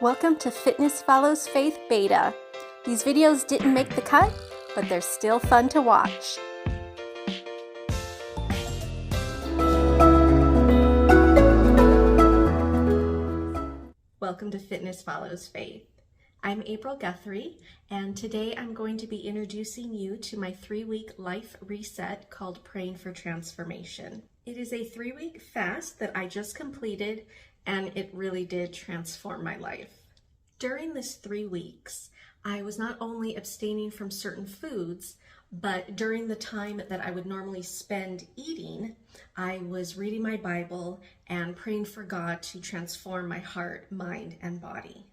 Welcome to Fitness Follows Faith Beta. These videos didn't make the cut, but they're still fun to watch. Welcome to Fitness Follows Faith. I'm April Guthrie, and today I'm going to be introducing you to my 3-week life reset called Praying for Transformation. It is a 3-week fast that I just completed, and it really did transform my life. During this 3 weeks, I was not only abstaining from certain foods, but during the time that I would normally spend eating, I was reading my Bible and praying for God to transform my heart, mind, and body.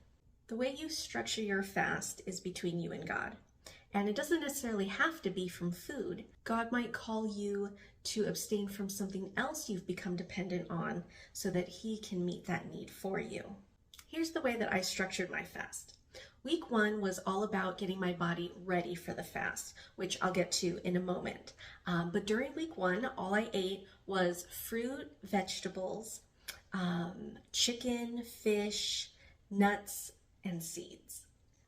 The way you structure your fast is between you and God. And it doesn't necessarily have to be from food. God might call you to abstain from something else you've become dependent on so that He can meet that need for you. Here's the way that I structured my fast. Week 1 was all about getting my body ready for the fast, which I'll get to in a moment. But during week 1, all I ate was fruit, vegetables, chicken, fish, nuts, and seeds.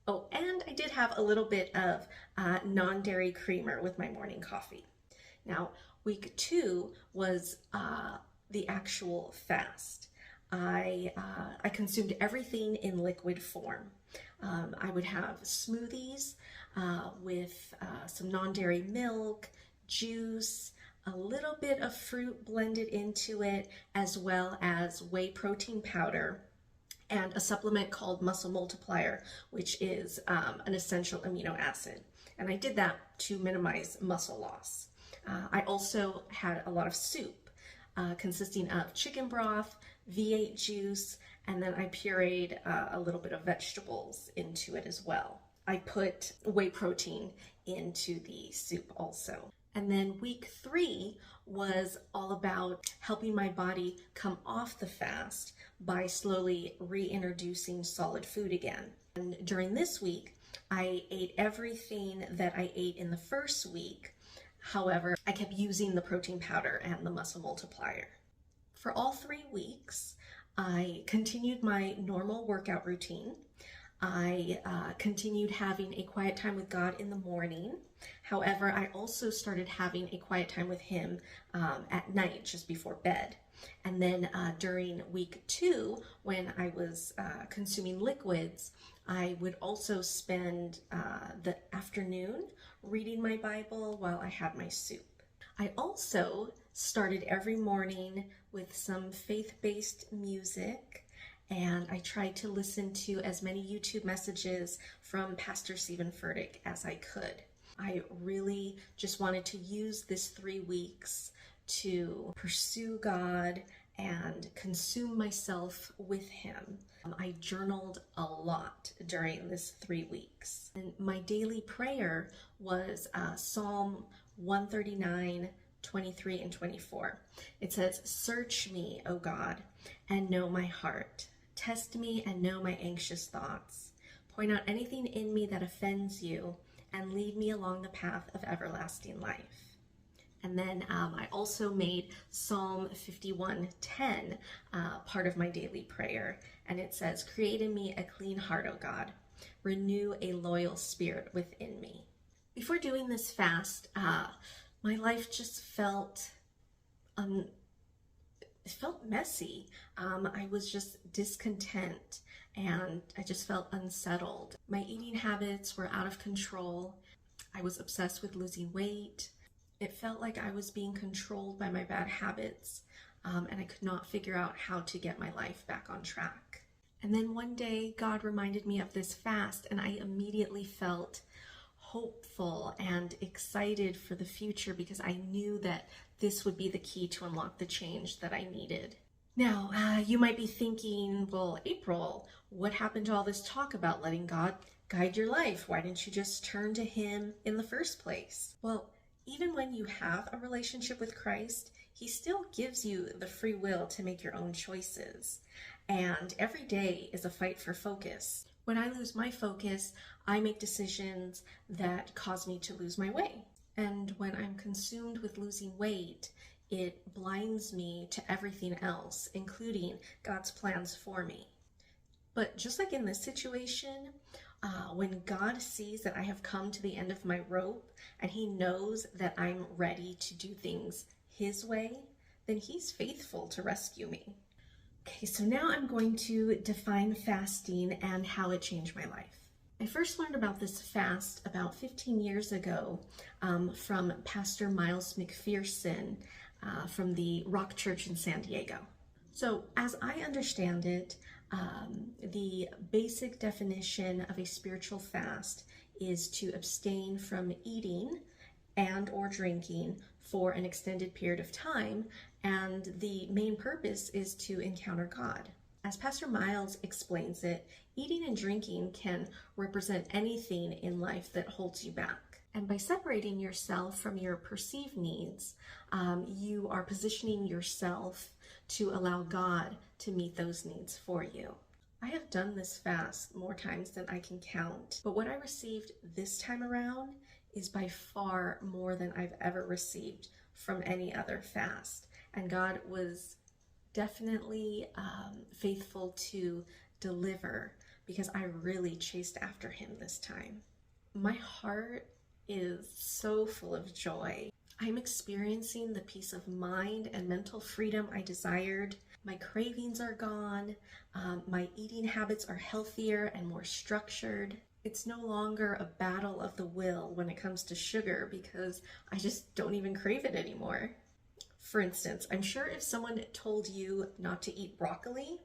Oh, and I did have a little bit of non-dairy creamer with my morning coffee. Now, week 2 was the actual fast. I consumed everything in liquid form. I would have smoothies with some non-dairy milk, juice, a little bit of fruit blended into it, as well as whey protein powder, and a supplement called Muscle Multiplier, which is an essential amino acid. And I did that to minimize muscle loss. I also had a lot of soup consisting of chicken broth, V8 juice, and then I pureed a little bit of vegetables into it as well. I put whey protein into the soup also. And then week 3 was all about helping my body come off the fast by slowly reintroducing solid food again. And during this week, I ate everything that I ate in the first week. However, I kept using the protein powder and the muscle multiplier. For all 3 weeks, I continued my normal workout routine. I continued having a quiet time with God in the morning. However, I also started having a quiet time with Him at night, just before bed. And then during week 2, when I was consuming liquids, I would also spend the afternoon reading my Bible while I had my soup. I also started every morning with some faith-based music, and I tried to listen to as many YouTube messages from Pastor Stephen Furtick as I could. I really just wanted to use this 3 weeks to pursue God and consume myself with Him. I journaled a lot during this 3 weeks. And my daily prayer was Psalm 139, 23, and 24. It says, "Search me, O God, and know my heart. Test me and know my anxious thoughts. Point out anything in me that offends you, and lead me along the path of everlasting life." And then I also made Psalm 51:10 part of my daily prayer. And it says, "Create in me a clean heart, O God. Renew a loyal spirit within me." Before doing this fast, my life just felt messy. I was just discontent, and I just felt unsettled. My eating habits were out of control. I was obsessed with losing weight. It felt like I was being controlled by my bad habits, and I could not figure out how to get my life back on track. And then one day, God reminded me of this fast, and I immediately felt hopeful and excited for the future because I knew that this would be the key to unlock the change that I needed. Now, you might be thinking, well, April, what happened to all this talk about letting God guide your life? Why didn't you just turn to Him in the first place? Well, even when you have a relationship with Christ, He still gives you the free will to make your own choices. And every day is a fight for focus. When I lose my focus, I make decisions that cause me to lose my way. And when I'm consumed with losing weight, it blinds me to everything else, including God's plans for me. But just like in this situation, when God sees that I have come to the end of my rope and he knows that I'm ready to do things his way, then he's faithful to rescue me. Okay, so now I'm going to define fasting and how it changed my life. I first learned about this fast about 15 years ago from Pastor Miles McPherson from the Rock Church in San Diego. So as I understand it, the basic definition of a spiritual fast is to abstain from eating and or drinking for an extended period of time, and the main purpose is to encounter God. As Pastor Miles explains it, eating and drinking can represent anything in life that holds you back. And by separating yourself from your perceived needs, you are positioning yourself to allow God to meet those needs for you. I have done this fast more times than I can count, but what I received this time around is by far more than I've ever received from any other fast. And God was definitely faithful to deliver because I really chased after him this time. My heart is so full of joy. I'm experiencing the peace of mind and mental freedom I desired. My cravings are gone. My eating habits are healthier and more structured. It's no longer a battle of the will when it comes to sugar because I just don't even crave it anymore. For instance, I'm sure if someone told you not to eat broccoli,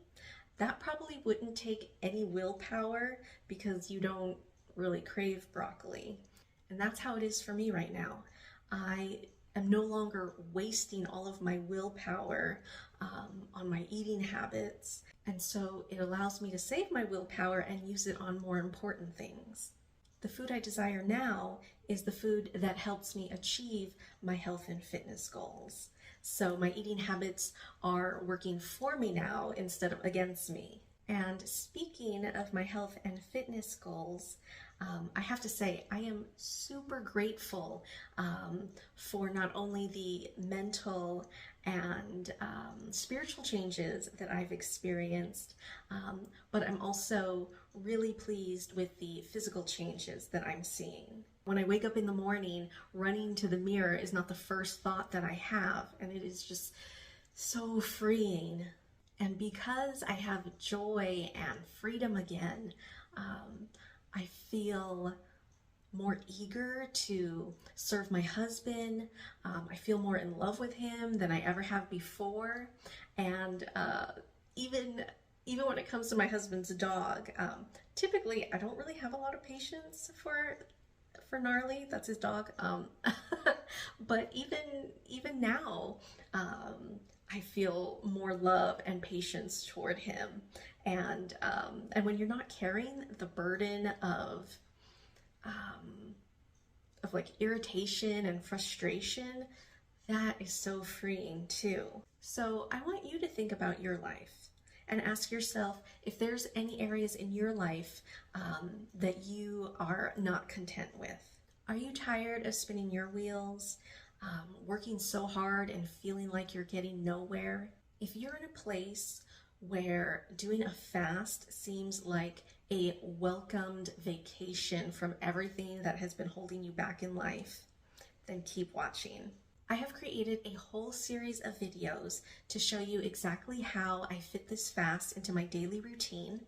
that probably wouldn't take any willpower because you don't really crave broccoli. And that's how it is for me right now. I am no longer wasting all of my willpower on my eating habits. And so it allows me to save my willpower and use it on more important things. The food I desire now is the food that helps me achieve my health and fitness goals. So my eating habits are working for me now instead of against me. And speaking of my health and fitness goals, I have to say I am super grateful for not only the mental and spiritual changes that I've experienced, but I'm also really pleased with the physical changes that I'm seeing. When I wake up in the morning, running to the mirror is not the first thought that I have, and it is just so freeing. And because I have joy and freedom again, I feel more eager to serve my husband. I feel more in love with him than I ever have before. And even when it comes to my husband's dog, typically I don't really have a lot of patience for Gnarly, that's his dog. But even now, I feel more love and patience toward him. And when you're not carrying the burden of like irritation and frustration, that is so freeing too. So I want you to think about your life and ask yourself if there's any areas in your life that you are not content with. Are you tired of spinning your wheels, working so hard and feeling like you're getting nowhere? If you're in a place where doing a fast seems like a welcomed vacation from everything that has been holding you back in life, then keep watching. I have created a whole series of videos to show you exactly how I fit this fast into my daily routine,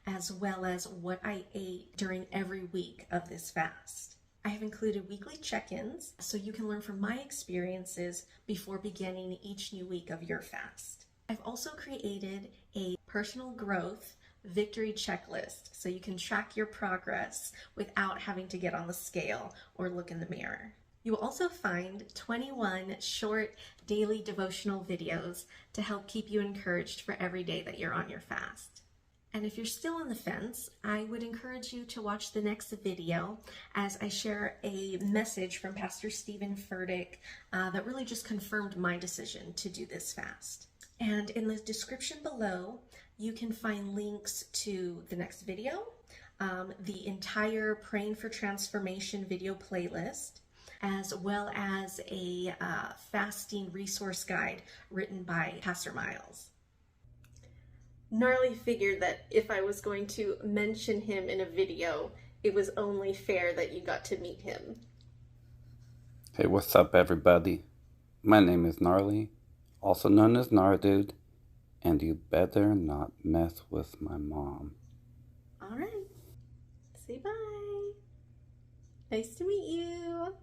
as well as what I ate during every week of this fast. I have included weekly check-ins so you can learn from my experiences before beginning each new week of your fast. I've also created a personal growth victory checklist so you can track your progress without having to get on the scale or look in the mirror. You will also find 21 short daily devotional videos to help keep you encouraged for every day that you're on your fast. And if you're still on the fence, I would encourage you to watch the next video as I share a message from Pastor Steven Furtick that really just confirmed my decision to do this fast. And in the description below, you can find links to the next video, the entire Praying for Transformation video playlist, as well as a fasting resource guide written by Pastor Miles. Gnarly figured that if I was going to mention him in a video, it was only fair that you got to meet him. Hey, what's up, everybody? My name is Gnarly, also known as Nardude, and you better not mess with my mom. All right. Say bye. Nice to meet you.